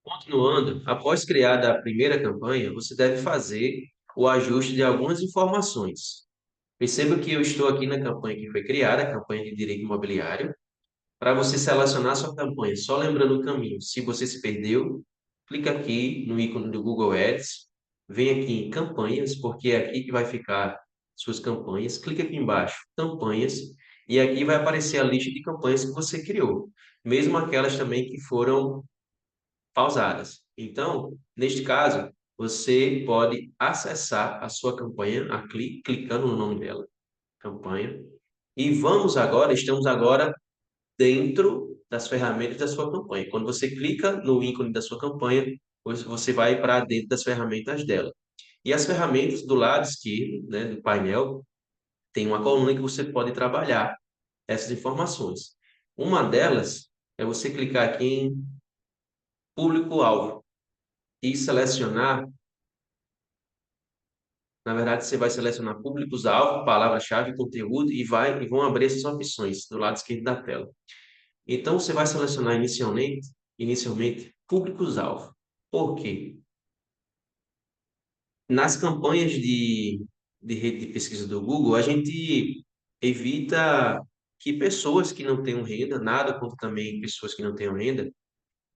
Continuando, após criada a primeira campanha, você deve fazer o ajuste de algumas informações. Perceba que eu estou aqui na campanha que foi criada, a campanha de direito imobiliário. Para você selecionar sua campanha, só lembrando o caminho, se você se perdeu, clica aqui no ícone do Google Ads, vem aqui em campanhas, porque é aqui que vai ficar suas campanhas. Clica aqui embaixo, campanhas, e aqui vai aparecer a lista de campanhas que você criou, mesmo aquelas também que foram pausadas. Então, neste caso, você pode acessar a sua campanha, clicando no nome dela, campanha. E estamos agora dentro das ferramentas da sua campanha. Quando você clica no ícone da sua campanha, você vai para dentro das ferramentas dela. E as ferramentas do lado esquerdo, né, do painel, tem uma coluna que você pode trabalhar essas informações. Uma delas é você clicar aqui em público-alvo e selecionar. Na verdade, você vai selecionar públicos-alvo, palavra-chave, conteúdo e vão abrir essas opções do lado esquerdo da tela. Então, você vai selecionar inicialmente públicos-alvo. Por quê? Nas campanhas de rede de pesquisa do Google, a gente evita que pessoas que não tenham renda, nada contra também pessoas que não tenham renda,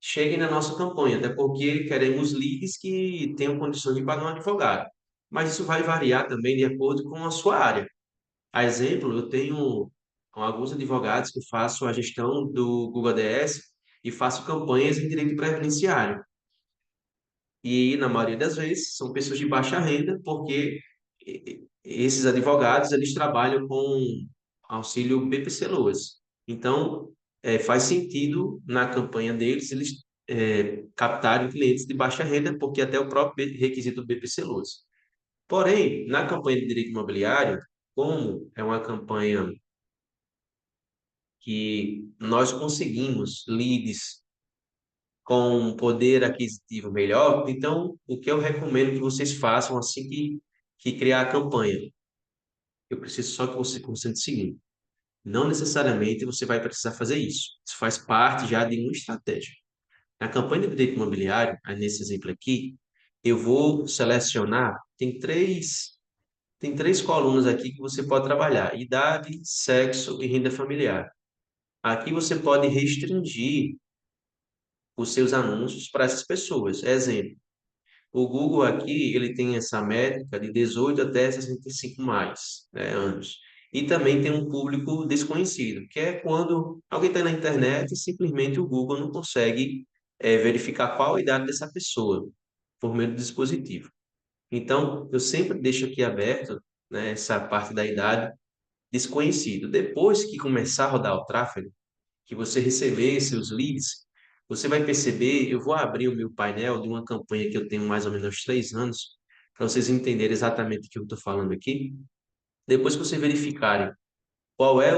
cheguem na nossa campanha, até porque queremos leads que tenham condições de pagar um advogado. Mas isso vai variar também de acordo com a sua área. A exemplo, eu tenho alguns advogados que faço a gestão do Google ADS e faço campanhas em direito previdenciário. E, na maioria das vezes, são pessoas de baixa renda, porque esses advogados, eles trabalham com auxílio BPC-Loas. Então, faz sentido, na campanha deles, eles captarem clientes de baixa renda, porque até o próprio requisito do BPC-Loas. Porém, na campanha de direito imobiliário, como é uma campanha que nós conseguimos leads com um poder aquisitivo melhor, então o que eu recomendo que vocês façam assim que criar a campanha? Eu preciso só que você concentre o seguinte: não necessariamente você vai precisar fazer isso. Isso faz parte já de uma estratégia. Na campanha de direito imobiliário, aí nesse exemplo aqui, eu vou selecionar, tem três colunas aqui que você pode trabalhar: idade, sexo e renda familiar. Aqui você pode restringir os seus anúncios para essas pessoas. Exemplo, o Google aqui, ele tem essa métrica de 18 até 65 mais, né, anos. E também tem um público desconhecido, que é quando alguém está na internet e simplesmente o Google não consegue verificar qual a idade dessa pessoa por meio do dispositivo. Então, eu sempre deixo aqui aberto, né, essa parte da idade desconhecido. Depois que começar a rodar o tráfego, que você receber seus leads, você vai perceber, eu vou abrir o meu painel de uma campanha que eu tenho mais ou menos 3 anos, para vocês entenderem exatamente o que eu estou falando aqui. Depois que vocês verificarem qual é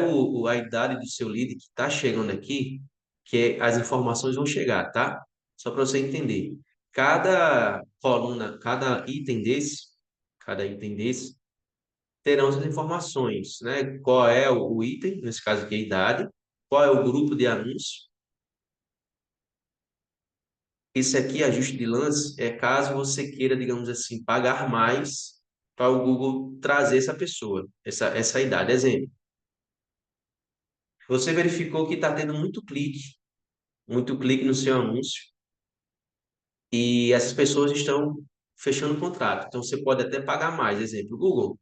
a idade do seu lead que está chegando aqui, as informações vão chegar, tá? Só para você entender. Cada coluna, cada item desse, terão as informações, né? Qual é o item, nesse caso aqui a idade, qual é o grupo de anúncio. Esse aqui, ajuste de lance, é caso você queira, digamos assim, pagar mais para o Google trazer essa pessoa, essa idade. Exemplo, você verificou que está tendo muito clique no seu anúncio, e essas pessoas estão fechando o contrato. Então, você pode até pagar mais. Exemplo, Google,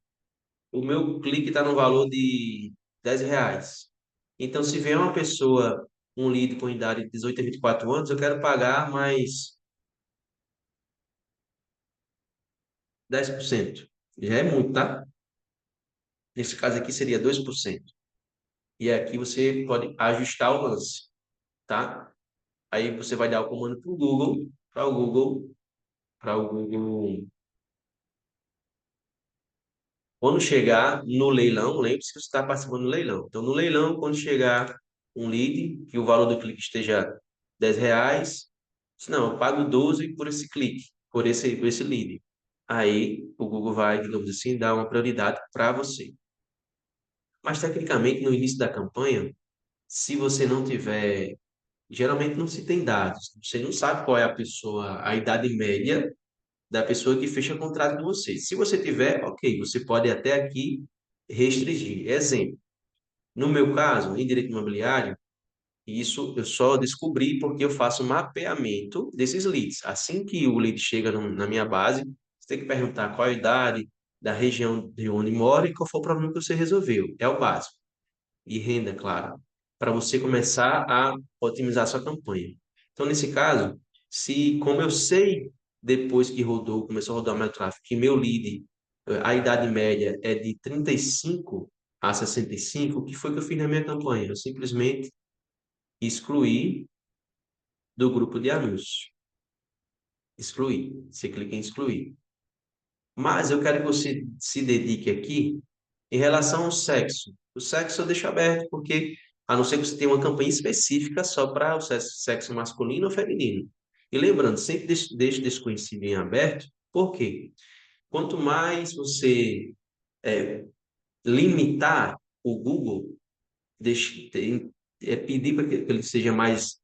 o meu clique está no valor de R$ 10. Então, se vier uma pessoa, um lead com idade de 18 a 24 anos, eu quero pagar mais 10%. Já é muito, tá? Nesse caso aqui seria 2%. E aqui você pode ajustar o lance, tá? Aí você vai dar o comando para o Google, para o Google. Quando chegar no leilão, lembre-se que você está participando do leilão. Então, no leilão, quando chegar um lead, que o valor do clique esteja R$ 10, não, eu pago 12 por esse clique, por esse lead. Aí o Google vai, digamos assim, dar uma prioridade para você. Mas, tecnicamente, no início da campanha, se você não tiver geralmente não se tem dados. Você não sabe qual é a pessoa, a idade média da pessoa que fecha contrato com você. Se você tiver, ok, você pode até aqui restringir. Exemplo, no meu caso, em direito imobiliário, isso eu só descobri porque eu faço mapeamento desses leads. Assim que o lead chega na minha base, você tem que perguntar qual a idade, da região de onde mora e qual foi o problema que você resolveu. É o básico. E renda, claro, para você começar a otimizar sua campanha. Então, nesse caso, se, como eu sei, depois que rodou, começou a rodar meu tráfego, que meu lead, a idade média é de 35 a 65, o que foi que eu fiz na minha campanha? Eu simplesmente excluí do grupo de anúncios. Excluir. Você clica em excluir. Mas eu quero que você se dedique aqui em relação ao sexo. O sexo eu deixo aberto, porque a não ser que você tenha uma campanha específica só para o sexo masculino ou feminino. E lembrando, sempre deixe desconhecido em aberto, por quê? Quanto mais você é, limitar o Google, pedir para que ele seja mais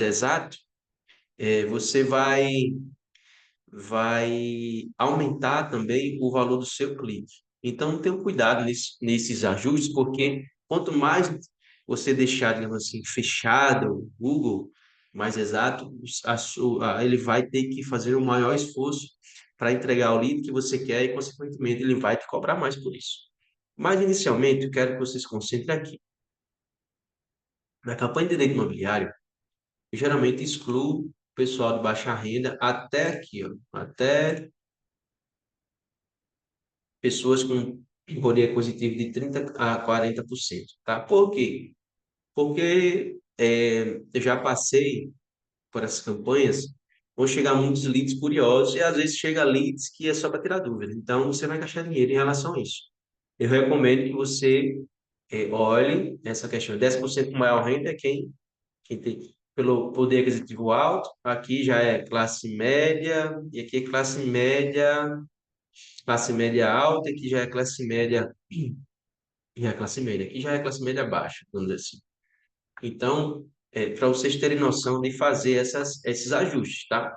exato, você vai aumentar também o valor do seu clique. Então, tenha cuidado nesses ajustes, porque quanto mais você deixar, digamos assim, fechado o Google, mais exato, ele vai ter que fazer um maior esforço para entregar o lead que você quer e, consequentemente, ele vai te cobrar mais por isso. Mas, inicialmente, eu quero que você se concentre aqui. Na campanha de direito imobiliário, eu geralmente excluo o pessoal de baixa renda até aqui, ó, até pessoas com poder aquisitivo de 30 a 40%, tá? Por quê? Porque eu já passei por essas campanhas, vão chegar muitos leads curiosos e às vezes chega leads que é só para tirar dúvida. Então, você vai gastar dinheiro em relação a isso. Eu recomendo que você olhe essa questão. 10% maior renda é quem tem pelo poder aquisitivo alto. Aqui já é classe média e aqui é classe média alta, que já é classe média, já é classe média, aqui já é classe média baixa, vamos dizer assim. Então, para vocês terem noção de fazer esses ajustes, tá?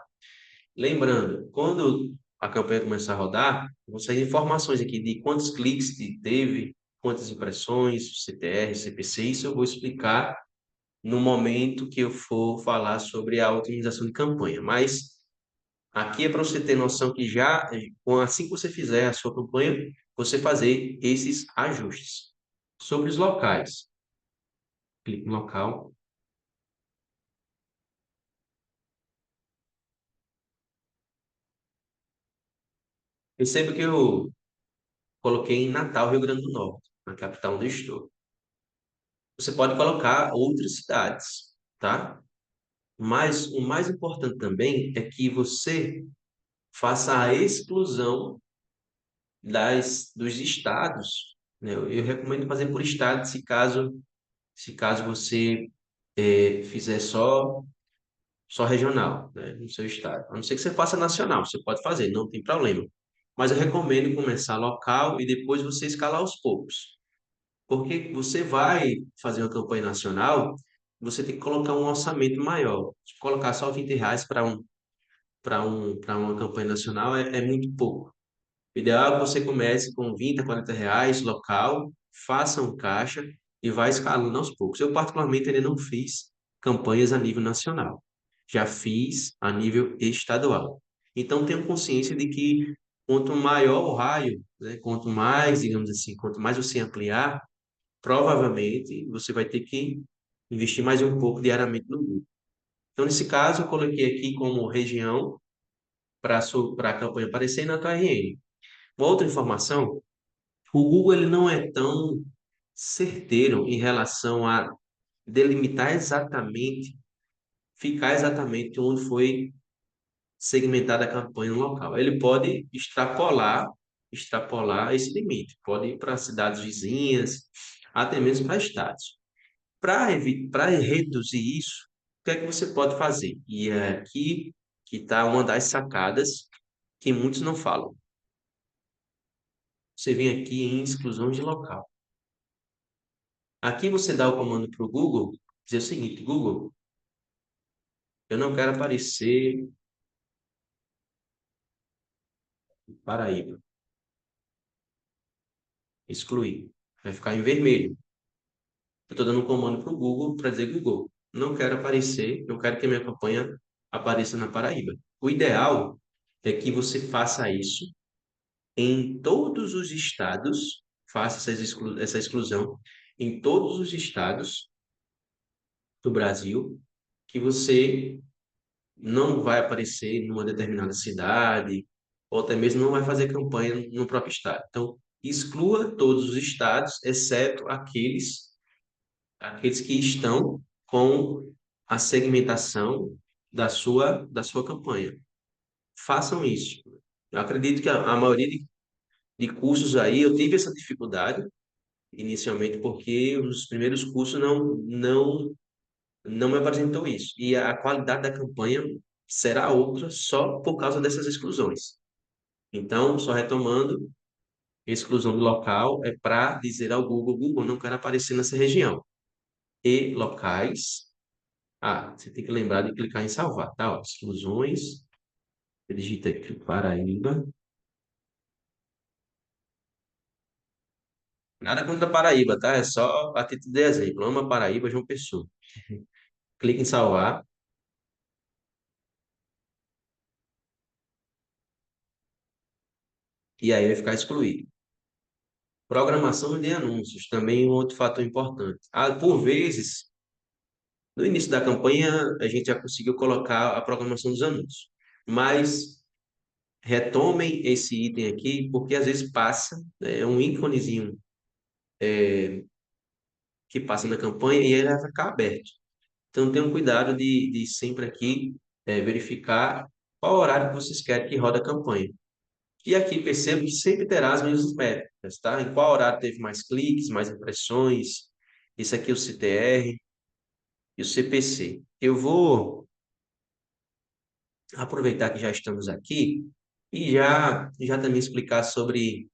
Lembrando, quando a campanha começar a rodar, vão sair informações aqui de quantos cliques teve, quantas impressões, CTR, CPC, isso eu vou explicar no momento que eu for falar sobre a otimização de campanha. Mas aqui é para você ter noção que já, assim que você fizer a sua campanha, você fazer esses ajustes. Sobre os locais, clique no local. Perceba que eu coloquei em Natal, Rio Grande do Norte, na capital onde eu estou. Você pode colocar outras cidades, tá? Mas o mais importante também é que você faça a exclusão dos estados, né? Eu recomendo fazer por estado, se caso você fizer só regional, né, no seu estado. A não ser que você faça nacional, você pode fazer, não tem problema. Mas eu recomendo começar local e depois você escalar aos poucos. Porque você vai fazer uma campanha nacional, você tem que colocar um orçamento maior. Se colocar só R$ 20 para uma campanha nacional é muito pouco. O ideal é que você comece com 20 a R$ 40 local, faça um caixa e vai escalando aos poucos. Eu, particularmente, ainda não fiz campanhas a nível nacional. Já fiz a nível estadual. Então, tenho consciência de que quanto maior o raio, né, quanto mais, digamos assim, quanto mais você ampliar, provavelmente você vai ter que investir mais um pouco diariamente no Google. Então, nesse caso, eu coloquei aqui como região para a campanha aparecer na tua RN. Uma outra informação, o Google ele não é tão certeiro em relação a delimitar exatamente, ficar exatamente onde foi segmentada a campanha no local. Ele pode extrapolar esse limite, pode ir para cidades vizinhas, até mesmo para estados. Para reduzir isso, o que é que você pode fazer? E é aqui que está uma das sacadas que muitos não falam. Você vem aqui em exclusão de local. Aqui você dá o comando para o Google, dizer o seguinte, Google, Eu não quero aparecer Paraíba. Excluir. Vai ficar em vermelho. Eu estou dando um comando para o Google para dizer Google, não quero aparecer, não quero que a minha campanha apareça na Paraíba. O ideal é que você faça isso em todos os estados, faça essa exclusão em todos os estados do Brasil, que você não vai aparecer numa determinada cidade, ou até mesmo não vai fazer campanha no próprio estado. Então, exclua todos os estados, exceto aqueles que estão com a segmentação da sua campanha. Façam isso. Eu acredito que a maioria de cursos aí, eu tive essa dificuldade inicialmente, porque os primeiros cursos não me apresentou isso. E a qualidade da campanha será outra só por causa dessas exclusões. Então, só retomando, exclusão do local é para dizer ao Google, Google, não quero aparecer nessa região. E locais, você tem que lembrar de clicar em salvar, tá? Ó, exclusões, digita aqui Paraíba. Nada contra Paraíba, tá? É só a título de exemplo. Ama Paraíba, João Pessoa. Clique em salvar e aí vai ficar excluído. Programação de anúncios, também um outro fator importante. Por vezes, no início da campanha, a gente já conseguiu colocar a programação dos anúncios. Mas retomem esse item aqui, porque às vezes passa, né, é um íconezinho que passa na campanha e ele vai ficar aberto. Então tenham cuidado de sempre aqui verificar qual horário que vocês querem que roda a campanha. E aqui percebo que sempre terá as mesmas métricas, tá? Em qual horário teve mais cliques, mais impressões. Isso aqui é o CTR e o CPC. Eu vou aproveitar que já estamos aqui e já também explicar sobre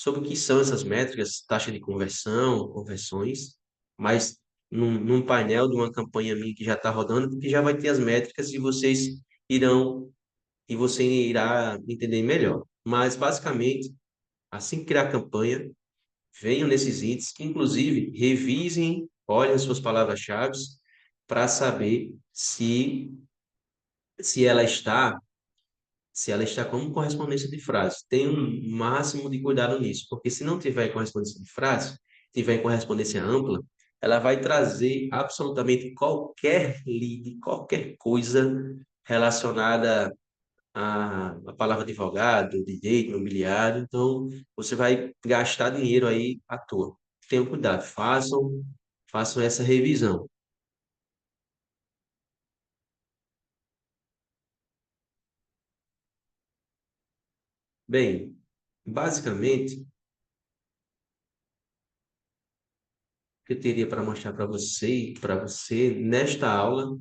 o que são essas métricas, taxa de conversão, conversões, mas num painel de uma campanha minha que já está rodando, porque já vai ter as métricas e irão você irá entender melhor. Mas basicamente, assim que criar a campanha, venham nesses itens, inclusive revisem, olhem as suas palavras-chave para saber se ela está se ela está como correspondência de frase. Tenha um máximo de cuidado nisso, porque se não tiver correspondência de frase, tiver correspondência ampla, ela vai trazer absolutamente qualquer lead, qualquer coisa relacionada à palavra advogado, direito, imobiliário. Então, você vai gastar dinheiro aí à toa. Tenham cuidado, façam essa revisão. Bem, basicamente, o que eu teria para mostrar para você nesta aula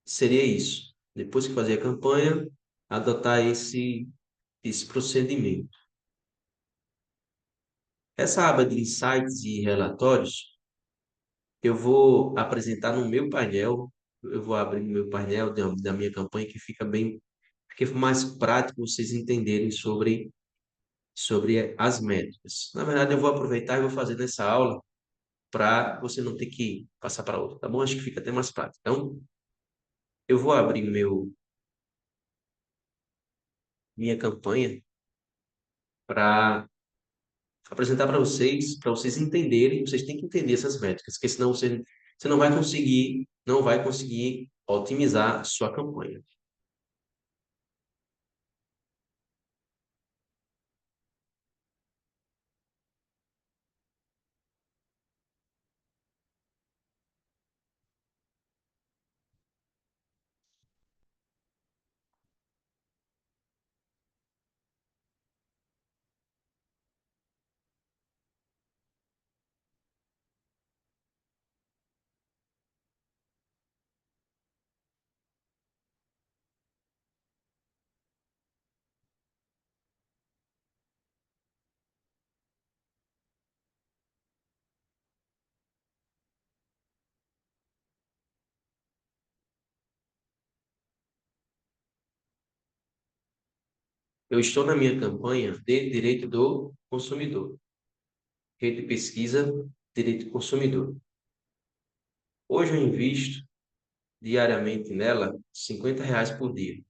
seria isso. Depois que fazer a campanha, adotar esse procedimento. Essa aba de insights e relatórios, eu vou apresentar no meu painel. Eu vou abrir no meu painel da minha campanha, que fica mais prático vocês entenderem sobre as métricas. Na verdade, eu vou aproveitar e vou fazer nessa aula para você não ter que passar para outra, tá bom? Acho que fica até mais prático. Então, eu vou abrir minha campanha para apresentar para vocês entenderem, vocês têm que entender essas métricas, porque senão você não vai conseguir otimizar a sua campanha. Eu estou na minha campanha de direito do consumidor. Rede de pesquisa, direito do consumidor. Hoje eu invisto diariamente nela R$ 50 por dia. R$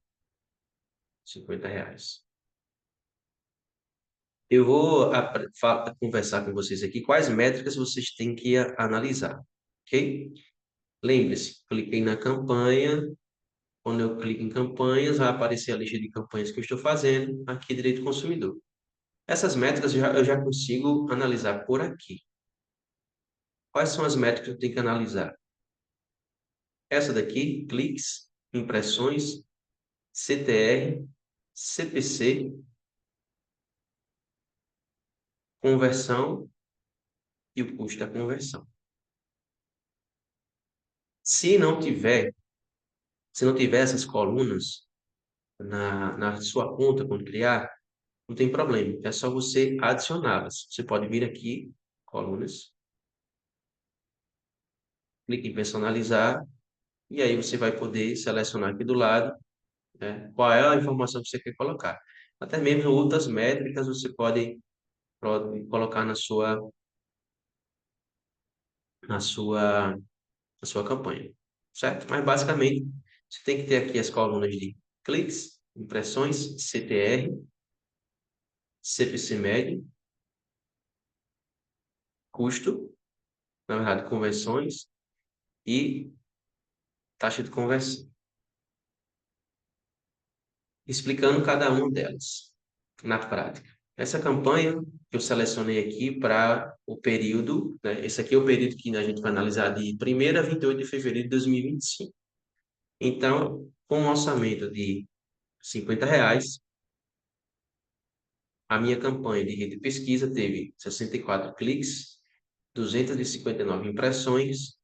50. Eu vou conversar com vocês aqui quais métricas vocês têm que analisar, ok? Lembre-se, cliquei na campanha. Quando eu clico em campanhas, vai aparecer a lista de campanhas que eu estou fazendo, aqui direito do consumidor. Essas métricas eu já consigo analisar por aqui. Quais são as métricas que eu tenho que analisar? Essa daqui, cliques, impressões, CTR, CPC, conversão e o custo da conversão. Se não tiver, se não tiver essas colunas na sua conta quando criar, não tem problema. É só você adicioná-las. Você pode vir aqui, colunas, clique em personalizar, e aí você vai poder selecionar aqui do lado, né, qual é a informação que você quer colocar. Até mesmo outras métricas você pode colocar na sua, na sua campanha, certo? Mas basicamente você tem que ter aqui as colunas de cliques, impressões, CTR, CPC médio, custo, na verdade, conversões e taxa de conversão, explicando cada uma delas na prática. Essa campanha que eu selecionei aqui para o período, né? Esse aqui é o período que a gente vai analisar de 1º a 28 de fevereiro de 2025. Então, com um orçamento de R$ 50, a minha campanha de rede de pesquisa teve 64 cliques, 259 impressões,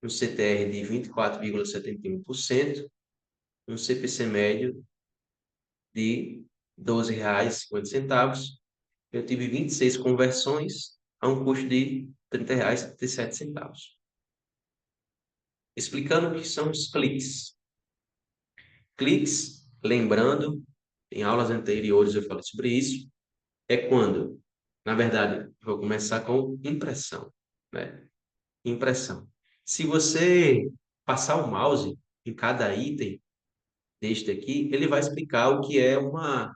um CTR de 24,71%, um CPC médio de R$ 12,50. Eu tive 26 conversões a um custo de R$ 30,37. Explicando o que são os cliques. Cliques, lembrando, em aulas anteriores eu falei sobre isso, é quando, na verdade, eu vou começar com impressão, né? Impressão. Se você passar o mouse em cada item deste aqui, ele vai explicar o que é uma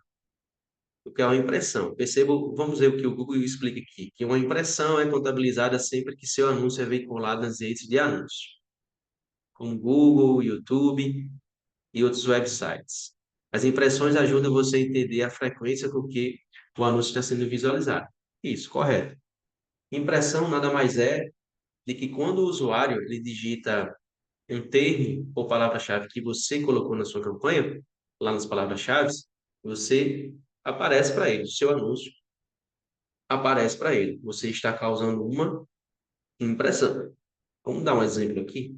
impressão. Percebo, vamos ver o que o Google explica aqui, que uma impressão é contabilizada sempre que seu anúncio é veiculado nas redes de anúncio, como Google, YouTube e outros websites. As impressões ajudam você a entender a frequência com que o anúncio está sendo visualizado. Isso, correto. Impressão nada mais é de que quando o usuário ele digita um termo ou palavra-chave que você colocou na sua campanha, lá nas palavras-chave, você aparece para ele, o seu anúncio aparece para ele. Você está causando uma impressão. Vamos dar um exemplo aqui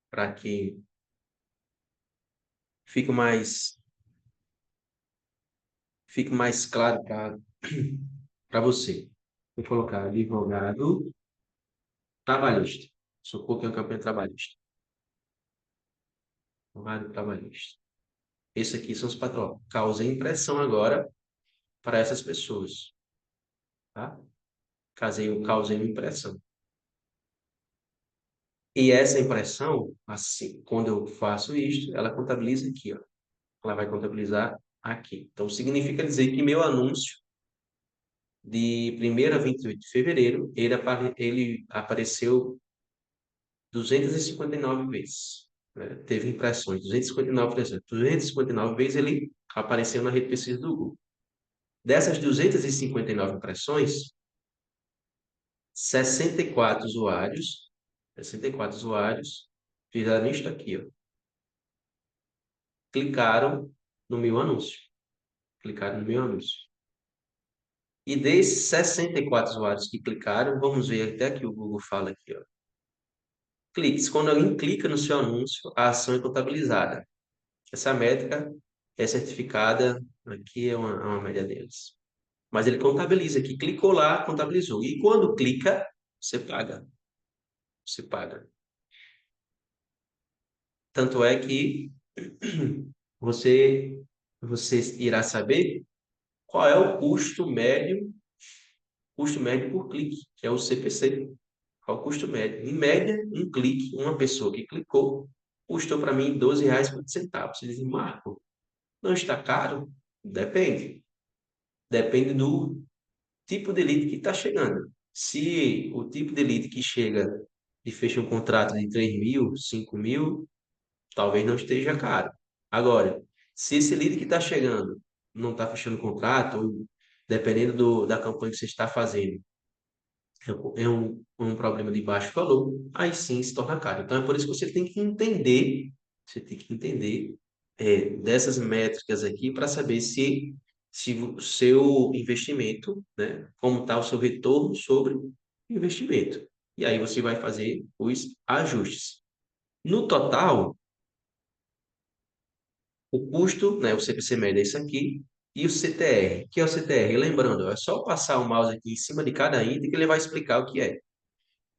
para que fique mais, fique mais claro para você. Vou colocar advogado trabalhista. Só coloquei uma campanha trabalhista. Advogado trabalhista. Esse aqui são os patrões. Causei impressão agora para essas pessoas. Tá? Causei uma impressão. E essa impressão, assim, quando eu faço isto, ela contabiliza aqui, ó. Ela vai contabilizar aqui. Então, significa dizer que meu anúncio de 1º a 28 de fevereiro, ele apareceu 259 vezes. Né? Teve impressões, 259 impressões. 259 vezes ele apareceu na rede de pesquisa do Google. Dessas 259 impressões, 64 usuários, 64 usuários fizeram isto aqui, ó. Clicaram no meu anúncio. Clicaram no meu anúncio. E desses 64 usuários que clicaram, vamos ver até que o Google fala aqui, ó. Cliques. Quando alguém clica no seu anúncio, a ação é contabilizada. Essa métrica é certificada, aqui é uma média deles. Mas ele contabiliza aqui, clicou lá, contabilizou. E quando clica, você paga. Você paga. Tanto é que você você irá saber qual é o custo médio por clique, que é o CPC. Qual é o custo médio? Em média, um clique, uma pessoa que clicou, custou para mim R$ 12,50. Você diz, Marco, não está caro? Depende. Depende do tipo de lead que está chegando. Se o tipo de lead que chega e fecha um contrato de 3 mil, 5 mil, talvez não esteja caro. Agora, se esse lead que está chegando não está fechando contrato, ou dependendo da campanha que você está fazendo, é um problema de baixo valor, aí sim se torna caro. Então é por isso que você tem que entender dessas métricas aqui para saber se o seu investimento, né, como está o seu retorno sobre o investimento. E aí você vai fazer os ajustes. No total, o custo, né, o CPC médio é isso aqui, e o CTR. O que é o CTR? Lembrando, é só passar o mouse aqui em cima de cada item que ele vai explicar o que é. O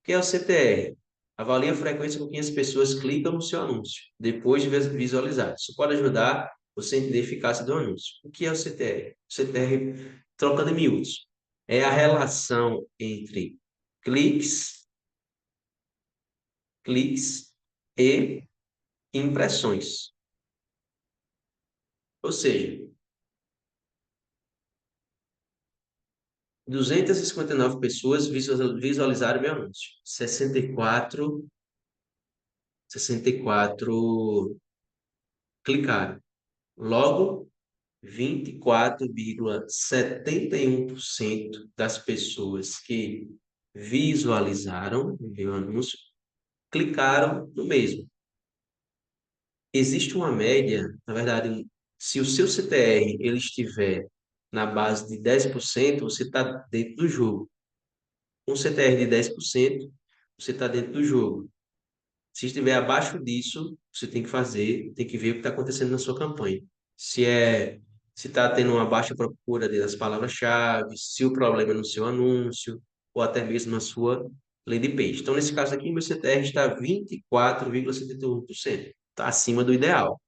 que é o CTR? Avalie a frequência com que as pessoas clicam no seu anúncio, depois de visualizar. Isso pode ajudar você a entender a eficácia do anúncio. O que é o CTR? O CTR, troca de miúdos, é a relação entre cliques, cliques e impressões. Ou seja, 259 pessoas visualizaram meu anúncio. 64 clicaram. Logo, 24,71% das pessoas que visualizaram o meu anúncio clicaram no mesmo. Existe uma média, na verdade, se o seu CTR ele estiver na base de 10%, você está dentro do jogo. Um CTR de 10%, você está dentro do jogo. Se estiver abaixo disso, você tem que ver o que está acontecendo na sua campanha. Se é, se está tendo uma baixa procura das palavras-chave, se o problema é no seu anúncio, ou até mesmo na sua landing page. Então, nesse caso aqui, meu CTR está 24,71%. Está acima do ideal.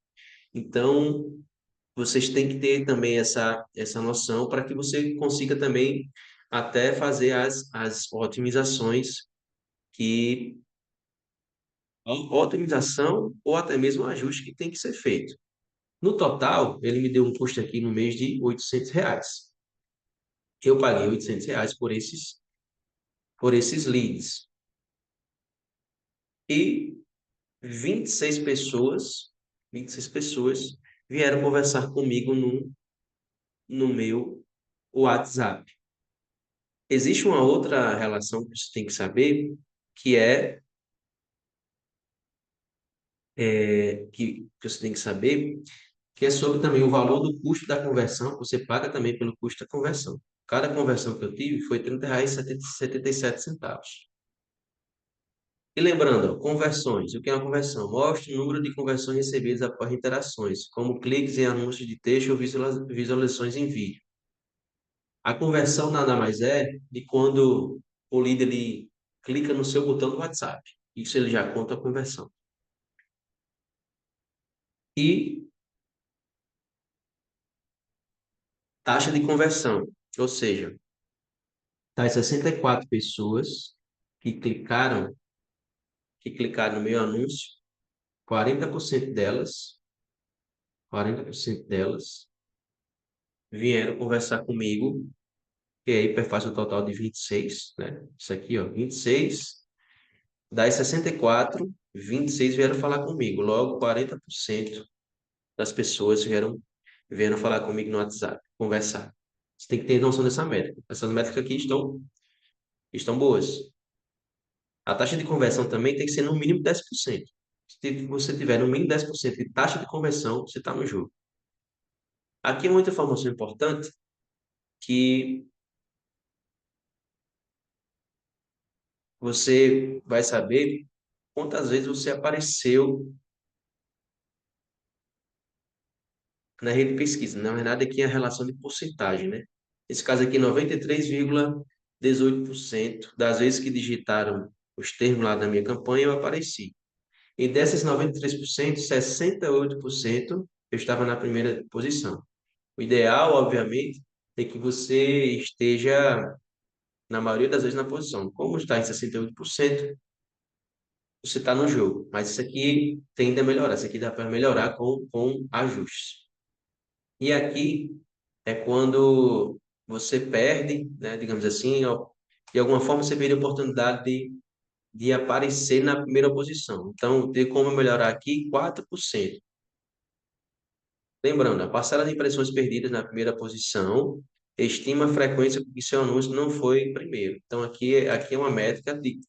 Então, vocês têm que ter também essa noção para que você consiga também até fazer as otimizações que otimização ou até mesmo ajuste que tem que ser feito. No total, ele me deu um custo aqui no mês de R$ 800. Eu paguei R$ 800 por esses leads. E 26 pessoas, 26 pessoas vieram conversar comigo no meu WhatsApp. Existe uma outra relação que você tem que saber, que que você tem que saber, que é sobre também o valor do custo da conversão, você paga também pelo custo da conversão. Cada conversão que eu tive foi R$ 30,77. E lembrando, ó, conversões. O que é uma conversão? Mostra o número de conversões recebidas após interações, como cliques em anúncios de texto ou visualizações em vídeo. A conversão nada mais é de quando o líder ele clica no seu botão do WhatsApp. Isso ele já conta a conversão. E taxa de conversão, ou seja, das 64 pessoas que clicaram no meu anúncio, 40% delas, 40% delas vieram conversar comigo, que aí faz um total de 26, né? Isso aqui, ó, 26, das 64, 26 vieram falar comigo. Logo, 40% das pessoas vieram falar comigo no WhatsApp, conversar. Você tem que ter noção dessa métrica. Essas métricas aqui estão boas. A taxa de conversão também tem que ser no mínimo 10%. Se você tiver no mínimo 10% de taxa de conversão, você está no jogo. Aqui é muita informação importante que você vai saber quantas vezes você apareceu na rede de pesquisa. Na verdade, aqui é a relação de porcentagem, né? Nesse caso aqui, 93,18% das vezes que digitaram os termos lá da minha campanha, eu apareci. E dessas 93%, 68% eu estava na primeira posição. O ideal, obviamente, é que você esteja, na maioria das vezes, na posição. Como está em 68%, você está no jogo. Mas isso aqui tende a melhorar. Isso aqui dá para melhorar com ajustes. E aqui é quando você perde, né, digamos assim, ó, de alguma forma você perde a oportunidade de aparecer na primeira posição. Então, tem como melhorar aqui 4%. Lembrando, a parcela de impressões perdidas na primeira posição estima a frequência com que seu anúncio não foi primeiro. Então, aqui é uma métrica de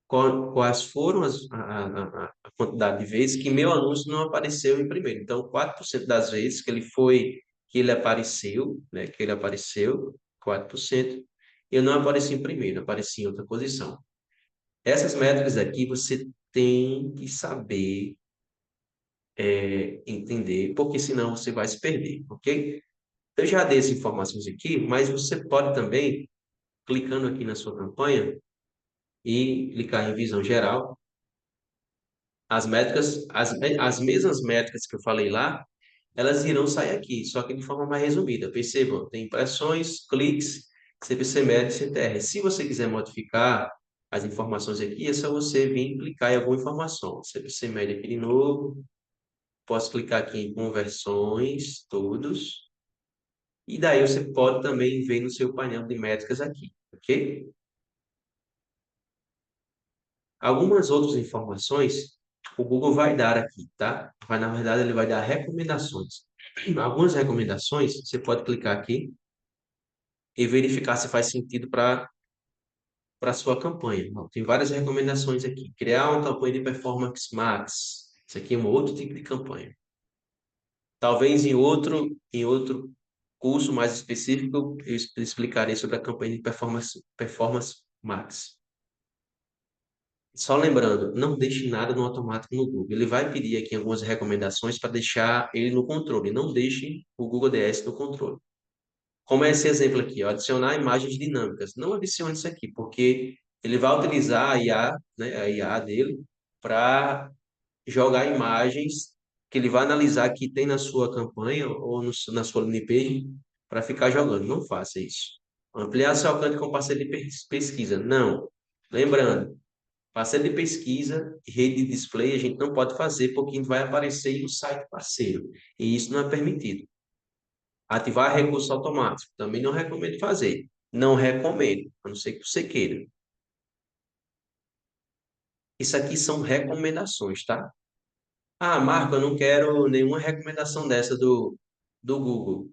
quais foram a quantidade de vezes que meu anúncio não apareceu em primeiro. Então, 4% das vezes que ele apareceu, né, que ele apareceu, 4%, eu não apareci em primeiro, apareci em outra posição. Essas métricas aqui você tem que saber entender, porque senão você vai se perder, ok? Eu já dei essas informações aqui, mas você pode também, clicando aqui na sua campanha e clicar em visão geral, as métricas, as mesmas métricas que eu falei lá, elas irão sair aqui, só que de forma mais resumida. Percebam, tem impressões, cliques, CPC médio e CTR. Se você quiser modificar as informações aqui, é só você vir clicar em alguma informação. CPC médio aqui de novo, posso clicar aqui em conversões, todos, e daí você pode também ver no seu painel de métricas aqui, ok? Algumas outras informações o Google vai dar aqui, tá? Mas, na verdade, ele vai dar recomendações. Algumas recomendações, você pode clicar aqui e verificar se faz sentido para a sua campanha. Ó, tem várias recomendações aqui. Criar uma campanha de performance max. Isso aqui é um outro tipo de campanha. Talvez em outro curso mais específico, eu explicarei sobre a campanha de performance max. Só lembrando, não deixe nada no automático no Google. Ele vai pedir aqui algumas recomendações para deixar ele no controle. Não deixe o Google DS no controle. Como é esse exemplo aqui, ó, adicionar imagens dinâmicas. Não adicione isso aqui, porque ele vai utilizar a IA, né, a IA dele, para jogar imagens que ele vai analisar que tem na sua campanha ou na sua landing page para ficar jogando. Não faça isso. Ampliar seu alcance com parceiro de pesquisa. Não. Lembrando, parceiro de pesquisa e rede de display a gente não pode fazer porque vai aparecer no site parceiro. E isso não é permitido. Ativar recurso automático. Também não recomendo fazer. Não recomendo, a não ser que você queira. Isso aqui são recomendações, tá? Ah, Marco, eu não quero nenhuma recomendação dessa do Google.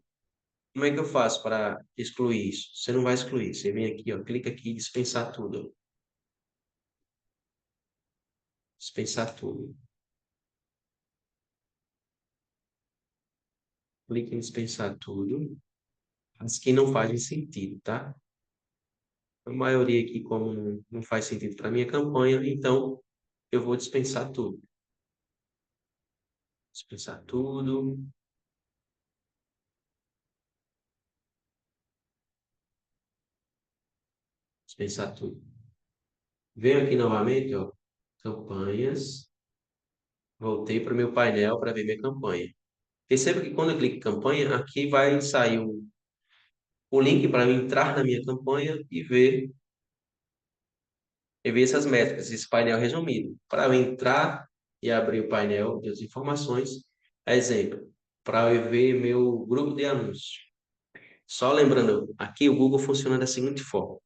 Como é que eu faço para excluir isso? Você não vai excluir. Você vem aqui, ó, clica aqui, dispensar tudo. Dispensar tudo. Clica em dispensar tudo. As que não fazem sentido, tá? A maioria aqui, como não faz sentido para minha campanha, então eu vou dispensar tudo. Dispensar tudo, dispensar tudo. Venho aqui novamente, ó, campanhas. Voltei para o meu painel para ver minha campanha. Perceba que quando eu clico em campanha, aqui vai sair o link para eu entrar na minha campanha e ver essas métricas, esse painel resumido. Para eu entrar e abrir o painel das informações, exemplo, para eu ver meu grupo de anúncios. Só lembrando, aqui o Google funciona da seguinte forma: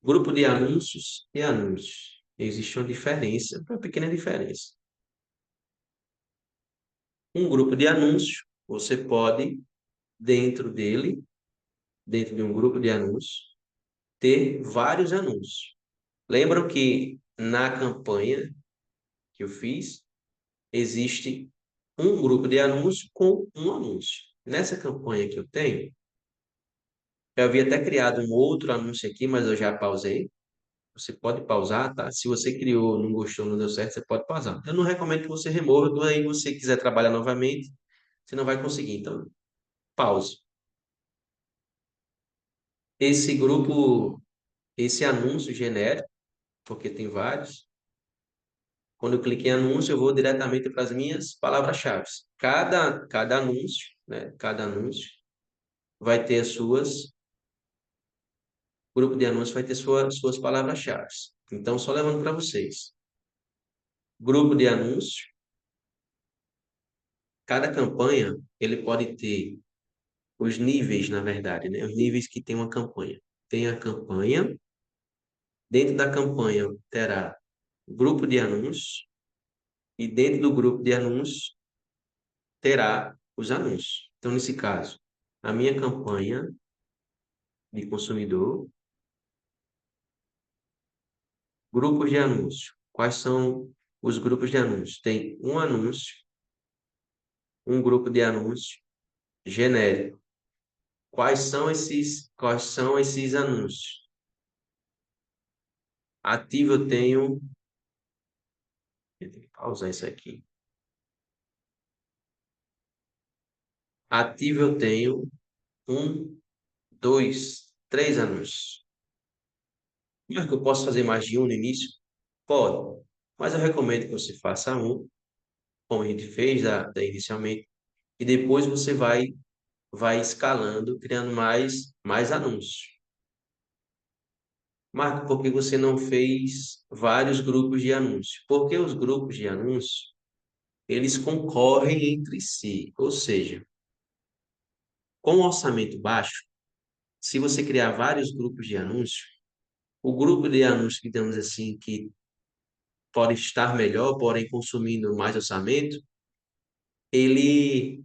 grupo de anúncios e anúncios. Existe uma diferença, uma pequena diferença. Um grupo de anúncios, você pode, dentro dele, dentro de um grupo de anúncios, ter vários anúncios. Lembram que na campanha que eu fiz, existe um grupo de anúncios com um anúncio. Nessa campanha que eu tenho, eu havia até criado um outro anúncio aqui, mas eu já pausei. Você pode pausar, tá? Se você criou, não gostou, não deu certo, você pode pausar. Eu não recomendo que você remova, quando aí você quiser trabalhar novamente, você não vai conseguir. Então, pause. Esse grupo, esse anúncio genérico, porque tem vários, Quando eu clico em anúncio, eu vou diretamente para as minhas palavras-chave. Cada anúncio, né? Cada anúncio vai ter as suas, o grupo de anúncios vai ter suas palavras-chave. Então, só lembrando para vocês. Grupo de anúncio, cada campanha, ele pode ter os níveis, na verdade, né? Os níveis que tem uma campanha. Tem a campanha, dentro da campanha terá grupo de anúncios, e dentro do grupo de anúncios terá os anúncios. Então, nesse caso, a minha campanha de consumidor, grupos de anúncios. Quais são os grupos de anúncios? Tem um anúncio, um grupo de anúncios genérico. Quais são esses anúncios? Ativo eu tenho, eu tenho que pausar isso aqui. Ativo eu tenho um, dois, três anúncios. Mas que eu posso fazer mais de um no início? Pode. Mas eu recomendo que você faça um, como a gente fez da inicialmente, e depois você vai escalando, criando mais anúncios. Marco, por que você não fez vários grupos de anúncios? Porque os grupos de anúncios, eles concorrem entre si. Ou seja, com um orçamento baixo, se você criar vários grupos de anúncios, o grupo de anúncios, que digamos assim, que pode estar melhor, porém consumindo mais orçamento, ele,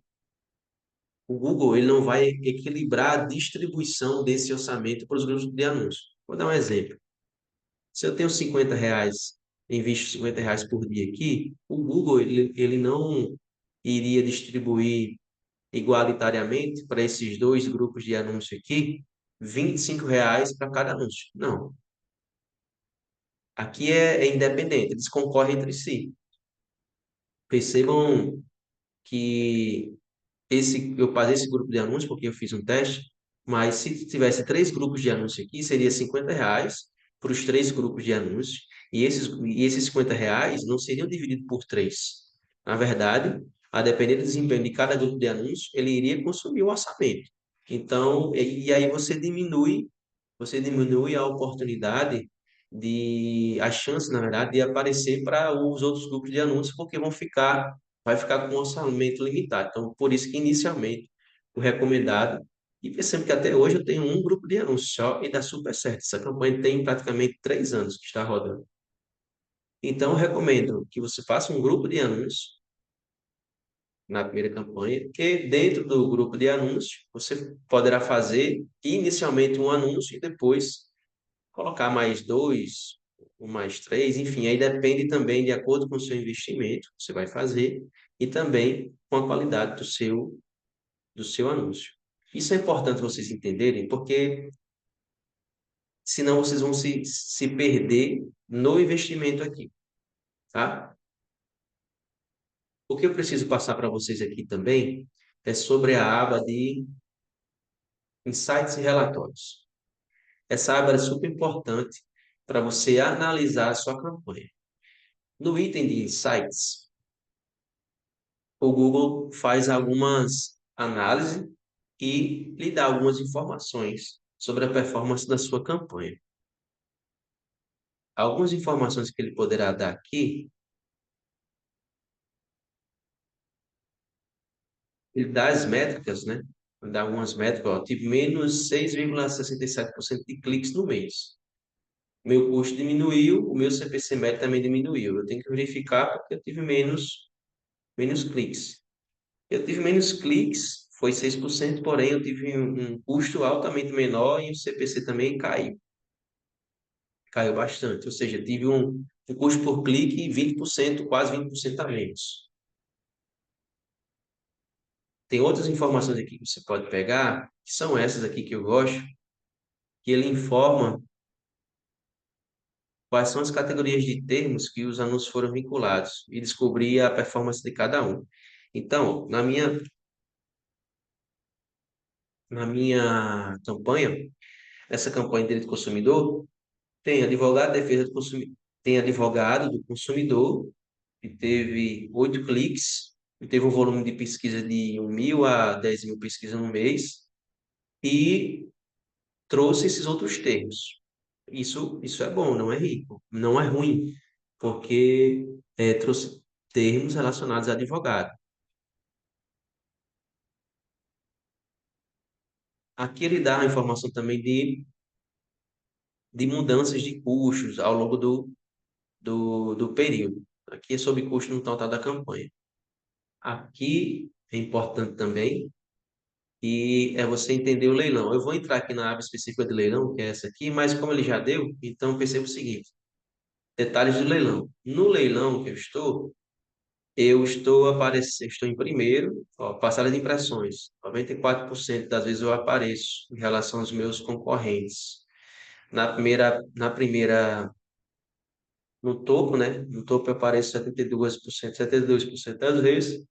o Google, ele não vai equilibrar a distribuição desse orçamento para os grupos de anúncios. Vou dar um exemplo. Se eu tenho R$ 50, invisto R$ 50 por dia aqui, o Google ele não iria distribuir igualitariamente para esses dois grupos de anúncio aqui R$ 25 para cada anúncio. Não. Aqui é independente, eles concorrem entre si. Percebam que eu passei esse grupo de anúncios porque eu fiz um teste, mas se tivesse três grupos de anúncios aqui, seria R$ 50 para os três grupos de anúncios, e esses R$ 50 não seriam divididos por três. Na verdade, a depender do desempenho de cada grupo de anúncios, ele iria consumir o orçamento. Então, e aí você diminui a oportunidade a chance, na verdade, de aparecer para os outros grupos de anúncios, porque vai ficar com um orçamento limitado. Então, por isso que inicialmente o recomendado, e percebo que até hoje eu tenho um grupo de anúncios só e dá super certo. Essa campanha tem praticamente 3 anos que está rodando. Então, eu recomendo que você faça um grupo de anúncios na primeira campanha, que dentro do grupo de anúncios você poderá fazer inicialmente um anúncio e depois colocar mais dois, ou mais três, enfim, aí depende também de acordo com o seu investimento que você vai fazer e também com a qualidade do seu anúncio. Isso é importante vocês entenderem, porque senão vocês vão se perder no investimento aqui, tá? O que eu preciso passar para vocês aqui também é sobre a aba de insights e relatórios. Essa aba é super importante para você analisar a sua campanha. No item de insights, o Google faz algumas análises e lhe dá algumas informações sobre a performance da sua campanha. Algumas informações que ele poderá dar aqui, ele dá as métricas, né? Ele dá algumas métricas, ó, tive menos 6,67% de cliques no mês. Meu custo diminuiu, o meu CPC médio também diminuiu. Eu tenho que verificar porque eu tive menos cliques. Eu tive menos cliques, foi 6%, porém eu tive um custo altamente menor e o CPC também caiu bastante. Ou seja, tive um custo por clique 20%, quase 20% a menos. Tem outras informações aqui que você pode pegar, que são essas aqui que eu gosto, que ele informa quais são as categorias de termos que os anúncios foram vinculados e descobrir a performance de cada um. Então, na minha campanha, essa campanha de direito do consumidor, tem advogado de defesa do consumidor, tem advogado do consumidor e teve 8 cliques, e teve um volume de pesquisa de 1.000 a 10.000 pesquisas no mês, e trouxe esses outros termos. Isso é bom, não é rico, não é ruim, porque trouxe termos relacionados a advogado. Aqui ele dá a informação também de mudanças de custos ao longo do período. Aqui é sobre custo no total da campanha. Aqui é importante também e é você entender o leilão. Eu vou entrar aqui na aba específica de leilão, que é essa aqui, mas como ele já deu, então perceba o seguinte: detalhes do leilão. No leilão que eu estou aparecendo, estou em primeiro, ó, passada de impressões. 94% das vezes eu apareço em relação aos meus concorrentes. Na primeira, no topo, né? No topo eu apareço 72% das vezes,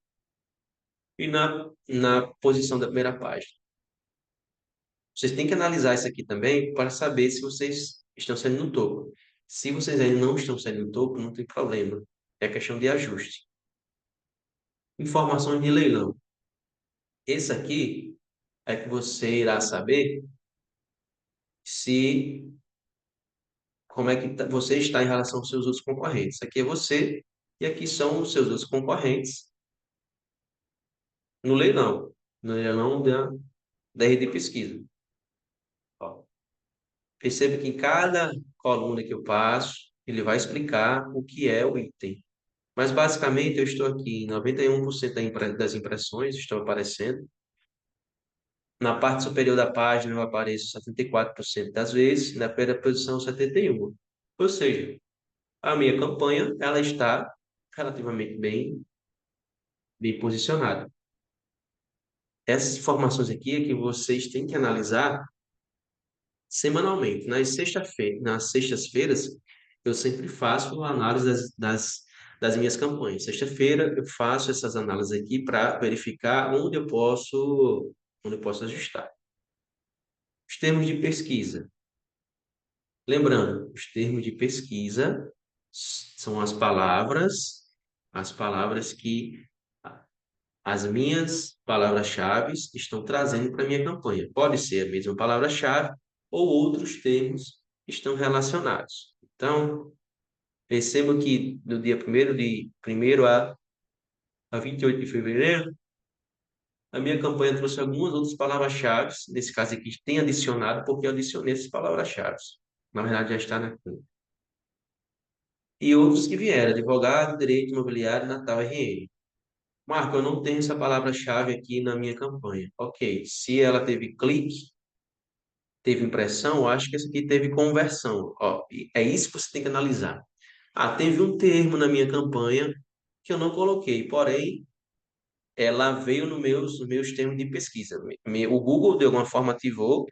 e na posição da primeira página. Vocês têm que analisar isso aqui também para saber se vocês estão saindo no topo. Se vocês ainda não estão saindo no topo, não tem problema. É questão de ajuste. Informações de leilão. Esse aqui é que você irá saber se como é que você está em relação aos seus outros concorrentes. Aqui é você e aqui são os seus outros concorrentes no leilão da rede de pesquisa. Ó, perceba que em cada coluna que eu passo, ele vai explicar o que é o item. Mas basicamente eu estou aqui em 91% das impressões estão aparecendo. Na parte superior da página eu apareço 74% das vezes, na primeira posição 71%. Ou seja, a minha campanha ela está relativamente bem posicionada. Essas informações aqui é que vocês têm que analisar semanalmente. Nas sextas-feiras, eu sempre faço a análise das minhas campanhas. Sexta-feira, eu faço essas análises aqui para verificar onde eu posso ajustar. Os termos de pesquisa. Lembrando, os termos de pesquisa são as palavras que as minhas palavras-chave estão trazendo para a minha campanha. Pode ser a mesma palavra-chave ou outros termos estão relacionados. Então, perceba que no dia 1º a 28 de fevereiro, a minha campanha trouxe algumas outras palavras-chave, nesse caso aqui tem adicionado, porque eu adicionei essas palavras-chave. Na verdade, já está na conta. E outros que vieram, advogado, direito imobiliário, Natal, RN. Marco, eu não tenho essa palavra-chave aqui na minha campanha. Ok, se ela teve clique, teve impressão, eu acho que essa aqui teve conversão. Ó, e é isso que você tem que analisar. Ah, teve um termo na minha campanha que eu não coloquei, porém, ela veio nos meus termos de pesquisa. O Google, de alguma forma, ativou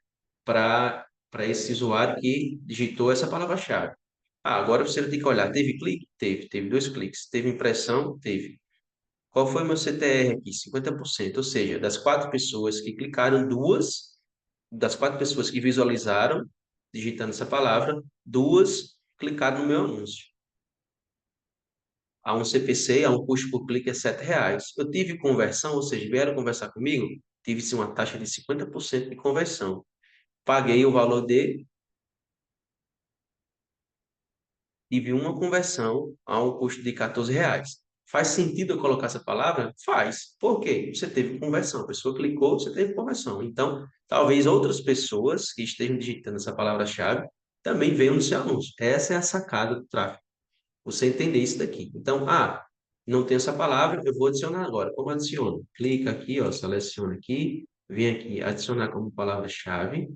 para esse usuário que digitou essa palavra-chave. Ah, agora você tem que olhar, teve clique? Teve 2 cliques. Teve impressão? Teve. Qual foi o meu CTR aqui? 50%. Ou seja, das 4 pessoas que clicaram, das 4 pessoas que visualizaram, digitando essa palavra, 2 clicaram no meu anúncio. Há um CPC, há um custo por clique é R$ 7. Eu tive conversão, ou seja, vieram conversar comigo, tive-se uma taxa de 50% de conversão. Paguei o valor tive uma conversão a um custo de R$ 14. Faz sentido eu colocar essa palavra? Faz. Por quê? Você teve conversão. A pessoa clicou, você teve conversão. Então, talvez outras pessoas que estejam digitando essa palavra-chave também venham no seu anúncio. Essa é a sacada do tráfego. Você entender isso daqui. Então, não tem essa palavra, eu vou adicionar agora. Como adiciono? Clica aqui, ó, seleciona aqui, vem aqui, adicionar como palavra-chave.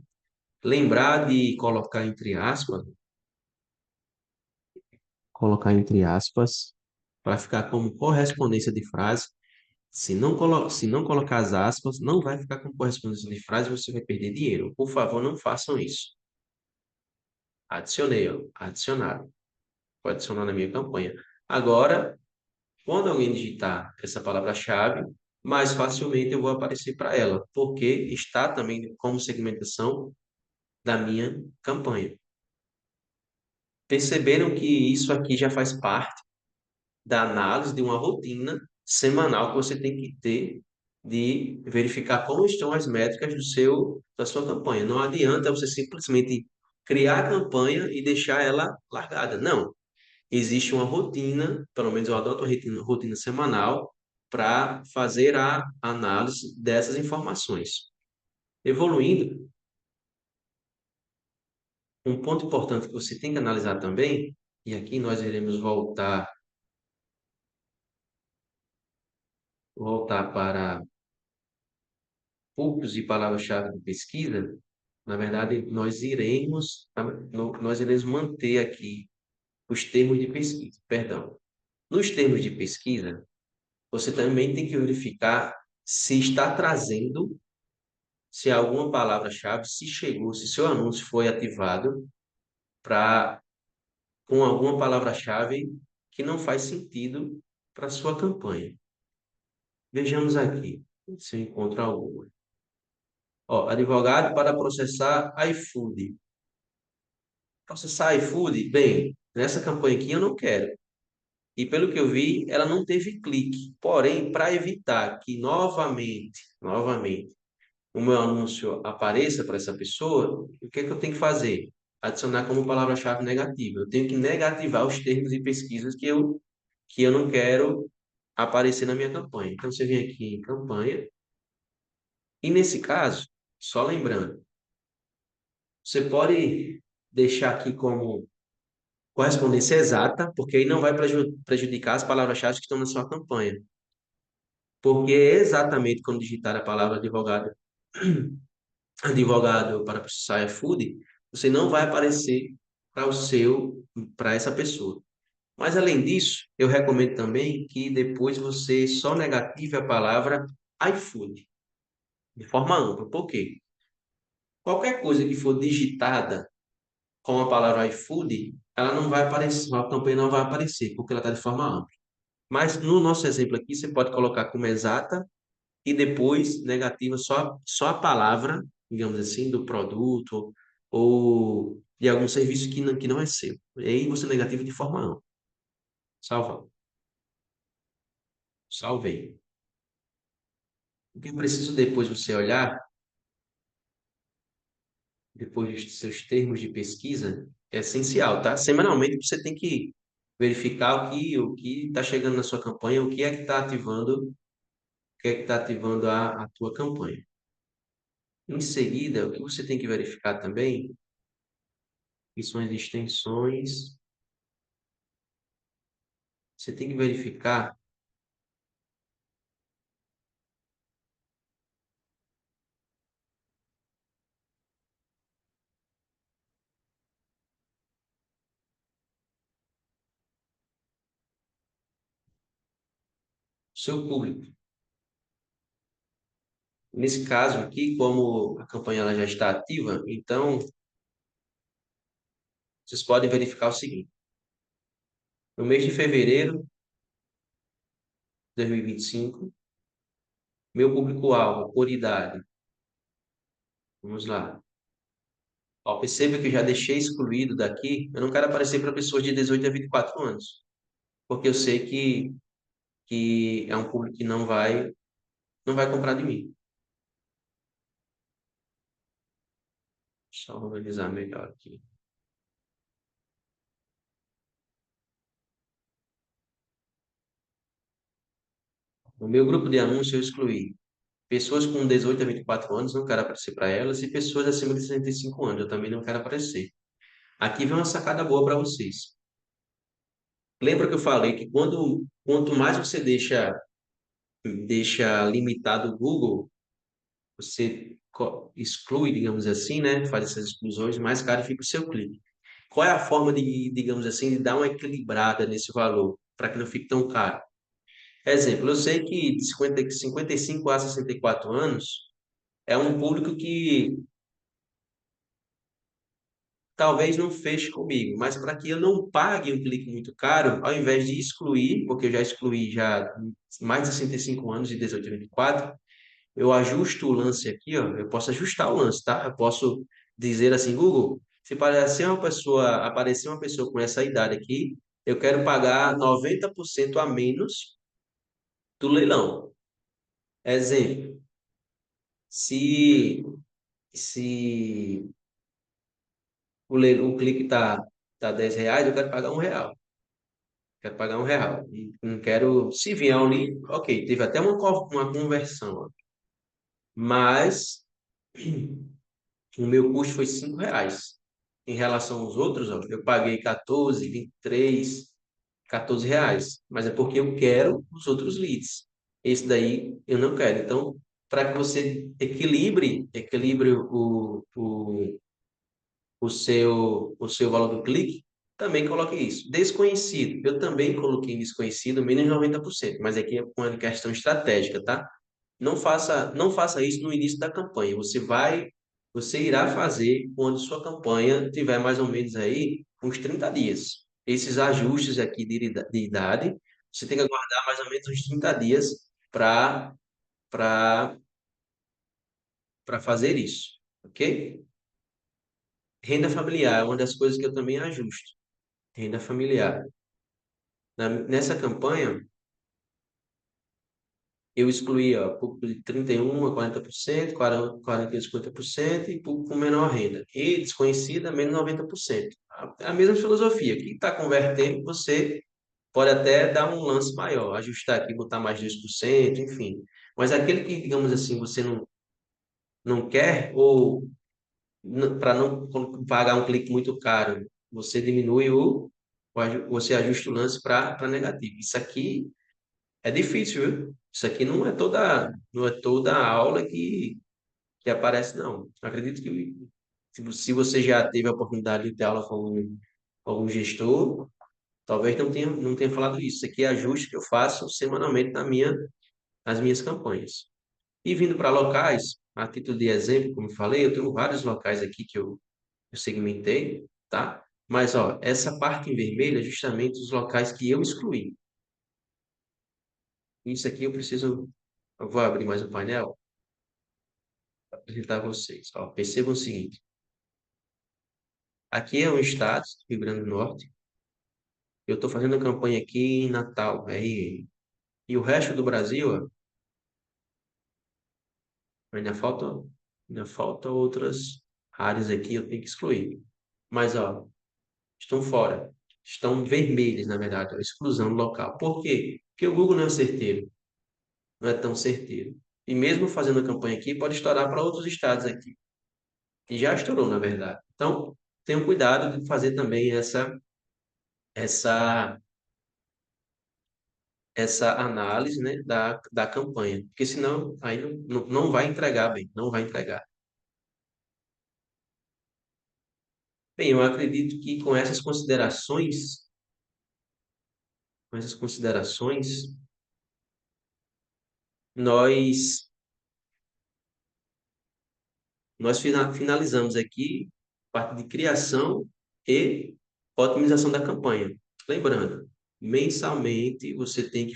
Lembrar de colocar entre aspas, para ficar como correspondência de frase. Se não colocar as aspas, não vai ficar com correspondência de frase, você vai perder dinheiro. Por favor, não façam isso. Adicionei, ó, adicionado. Vou adicionar na minha campanha. Agora, quando alguém digitar essa palavra-chave, mais facilmente eu vou aparecer para ela, porque está também como segmentação da minha campanha. Perceberam que isso aqui já faz parte da análise de uma rotina semanal que você tem que ter de verificar como estão as métricas da sua campanha. Não adianta você simplesmente criar a campanha e deixar ela largada. Não. Existe uma rotina, pelo menos eu adoto uma rotina semanal para fazer a análise dessas informações. Evoluindo, um ponto importante que você tem que analisar também, e aqui nós iremos voltar para públicos e palavras-chave de pesquisa. Na verdade, nós iremos manter aqui os termos de pesquisa, perdão. Nos termos de pesquisa, você também tem que verificar se está trazendo, se alguma palavra-chave, se chegou, se seu anúncio foi ativado para com alguma palavra-chave que não faz sentido para sua campanha. Vejamos aqui, se eu encontro alguma. Ó, advogado para processar iFood. Processar iFood, bem, nessa campanha aqui eu não quero. E pelo que eu vi, ela não teve clique. Porém, para evitar que novamente, o meu anúncio apareça para essa pessoa, o que é que eu tenho que fazer? Adicionar como palavra-chave negativa. Eu tenho que negativar os termos e pesquisas que eu não quero aparecer na minha campanha. Então, você vem aqui em campanha, e nesse caso, só lembrando, você pode deixar aqui como correspondência exata, porque aí não vai prejudicar as palavras-chave que estão na sua campanha. Porque é exatamente quando digitar a palavra advogado para processar iFood, você não vai aparecer para essa pessoa. Mas além disso, eu recomendo também que depois você só negative a palavra iFood, de forma ampla. Por quê? Qualquer coisa que for digitada com a palavra iFood, ela não vai aparecer, a campanha não vai aparecer, porque ela está de forma ampla. Mas no nosso exemplo aqui, você pode colocar como exata e depois negativa só a palavra, digamos assim, do produto ou de algum serviço que não é seu. E aí você negativa de forma ampla. Salva. Salvei. O que eu preciso depois você olhar, depois dos seus termos de pesquisa, é essencial, tá? Semanalmente você tem que verificar o que está chegando na sua campanha, o que é que está ativando, o que é que está ativando a tua campanha. Em seguida, o que você tem que verificar também, que são as extensões. Você tem que verificar o seu público. Nesse caso aqui, como a campanha ela já está ativa, então vocês podem verificar o seguinte: no mês de fevereiro de 2025, meu público-alvo por idade. Vamos lá. Ó, perceba que eu já deixei excluído daqui. Eu não quero aparecer para pessoas de 18 a 24 anos, porque eu sei que é um público que não vai comprar de mim. Deixa eu organizar melhor aqui. No meu grupo de anúncios eu excluí pessoas com 18 a 24 anos, não quero aparecer para elas, e pessoas acima de 65 anos, eu também não quero aparecer. Aqui vem uma sacada boa para vocês. Lembra que eu falei que quanto mais você deixa limitado o Google, você exclui, digamos assim, né? Faz essas exclusões, mais caro fica o seu clique. Qual é a forma de, digamos assim, de dar uma equilibrada nesse valor, para que não fique tão caro? Exemplo, eu sei que de 55 a 64 anos é um público que talvez não feche comigo, mas para que eu não pague um clique muito caro, ao invés de excluir, porque eu já excluí já mais de 65 anos de 18 a 24, eu ajusto o lance aqui, ó, eu posso ajustar o lance, tá? Eu posso dizer assim, Google, se aparecer uma pessoa com essa idade aqui, eu quero pagar 90% a menos do leilão. Exemplo, se, se o clique tá R$ 10, eu quero pagar R$ 1. Quero pagar R$ 1. E não quero, se vier um link, ok, teve até uma conversão, ó, mas o meu custo foi R$ 5. Em relação aos outros, ó, eu paguei 14, 23, R$ 14. Mas é porque eu quero os outros leads. Esse daí eu não quero. Então, para que você equilibre o seu valor do clique, também coloque isso. Desconhecido. Eu também coloquei desconhecido menos 90%, mas aqui é uma questão estratégica, tá? Não faça isso no início da campanha. Você irá fazer quando sua campanha tiver mais ou menos aí uns 30 dias. Esses ajustes aqui de idade, você tem que aguardar mais ou menos uns 30 dias para para fazer isso, ok? Renda familiar é uma das coisas que eu também ajusto. Renda familiar. Nessa campanha, eu excluí, ó, público de 31 a 40%, 40 a 50% e público com menor renda. E desconhecida, menos 90%. A mesma filosofia. Quem está convertendo, você pode até dar um lance maior, ajustar aqui, botar mais 2%, enfim. Mas aquele que, digamos assim, você não quer, ou para não pagar um clique muito caro, você diminui você ajusta o lance para negativo. Isso aqui é difícil, viu? Isso aqui não é toda a aula que aparece, não. Acredito que se você já teve a oportunidade de ter aula com algum gestor, talvez não tenha falado isso. Isso aqui é ajuste que eu faço semanalmente nas minhas campanhas. E vindo para locais, a título de exemplo, como eu falei, eu tenho vários locais aqui que eu segmentei, tá? Mas, ó, essa parte em vermelho é justamente os locais que eu excluí. Isso aqui eu vou abrir mais um painel para apresentar a vocês. Ó, percebam o seguinte, aqui é um estado, Rio Grande do Norte, eu estou fazendo a campanha aqui em Natal, e o resto do Brasil, ó, ainda falta, ainda falta outras áreas aqui, eu tenho que excluir. Mas, ó, estão fora, estão vermelhas, na verdade, ó, exclusão local. Por quê? Porque o Google não é certeiro, não é tão certeiro. E mesmo fazendo a campanha aqui, pode estourar para outros estados aqui. E já estourou, na verdade. Então, tenham cuidado de fazer também essa, essa análise, né, da campanha, porque senão aí não vai entregar bem, não vai entregar. Bem, eu acredito que com essas considerações, nós finalizamos aqui a parte de criação e otimização da campanha. Lembrando, mensalmente você tem que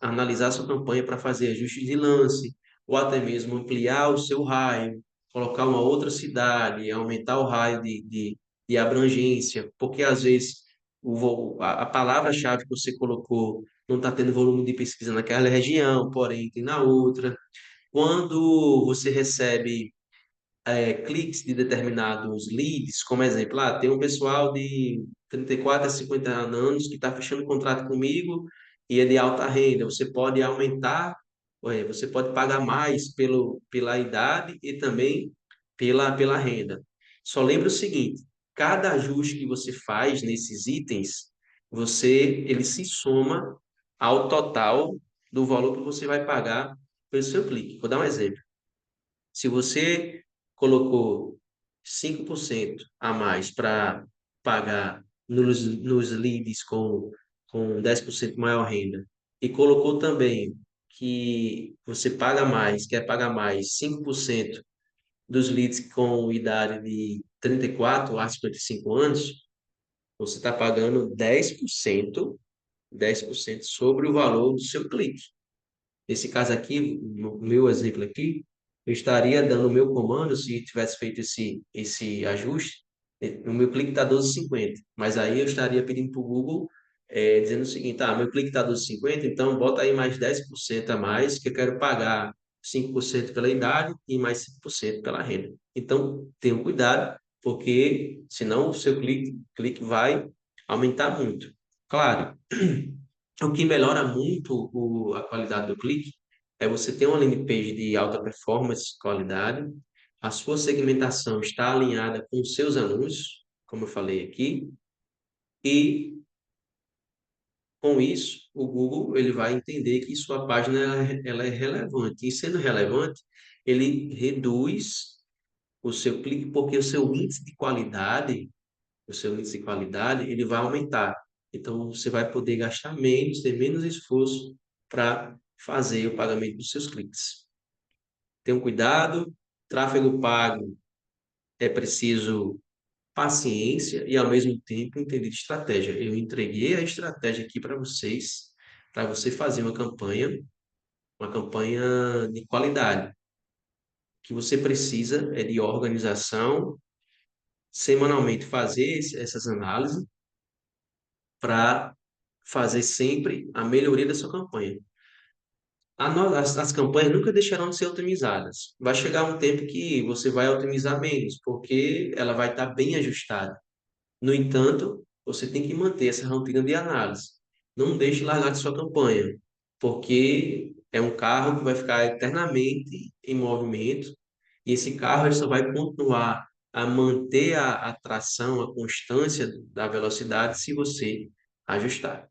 analisar sua campanha para fazer ajustes de lance, ou até mesmo ampliar o seu raio, colocar uma outra cidade, aumentar o raio de abrangência, porque às vezes a palavra-chave que você colocou não está tendo volume de pesquisa naquela região, porém tem na outra. Quando você recebe cliques de determinados leads, como exemplo, tem um pessoal de 34 a 50 anos que está fechando contrato comigo e é de alta renda. Você pode aumentar, você pode pagar mais pela idade e também pela renda. Só lembre o seguinte, cada ajuste que você faz nesses itens, ele se soma ao total do valor que você vai pagar pelo seu clique. Vou dar um exemplo. Se você colocou 5% a mais para pagar nos leads com 10% maior renda, e colocou também que você quer pagar mais 5% dos leads com idade de 34 a 55 anos, você está pagando 10% sobre o valor do seu clique. Nesse caso aqui, no meu exemplo aqui, eu estaria dando o meu comando, se tivesse feito esse ajuste, O meu clique está 12,50, mas aí eu estaria pedindo para o Google dizendo o seguinte, meu clique está 12,50, então bota aí mais 10% a mais, que eu quero pagar 5% pela idade e mais 5% pela renda. Então, tenham cuidado, porque senão o seu clique vai aumentar muito. Claro, o que melhora muito a qualidade do clique é você ter uma landing page de alta performance, qualidade, a sua segmentação está alinhada com os seus anúncios, como eu falei aqui, e com isso o Google ele vai entender que sua página ela é relevante. E sendo relevante, ele reduz o seu clique porque o seu índice de qualidade, ele vai aumentar. Então você vai poder gastar menos, ter menos esforço para fazer o pagamento dos seus cliques. Tenham cuidado, tráfego pago é preciso paciência e, ao mesmo tempo, entender de estratégia. Eu entreguei a estratégia aqui para você fazer uma campanha de qualidade. O que você precisa é de organização, semanalmente fazer essas análises para fazer sempre a melhoria da sua campanha. As campanhas nunca deixarão de ser otimizadas. Vai chegar um tempo que você vai otimizar menos, porque ela vai estar bem ajustada. No entanto, você tem que manter essa rotina de análise. Não deixe largar de sua campanha, porque é um carro que vai ficar eternamente em movimento e esse carro ele só vai continuar a manter a tração, a constância da velocidade se você ajustar.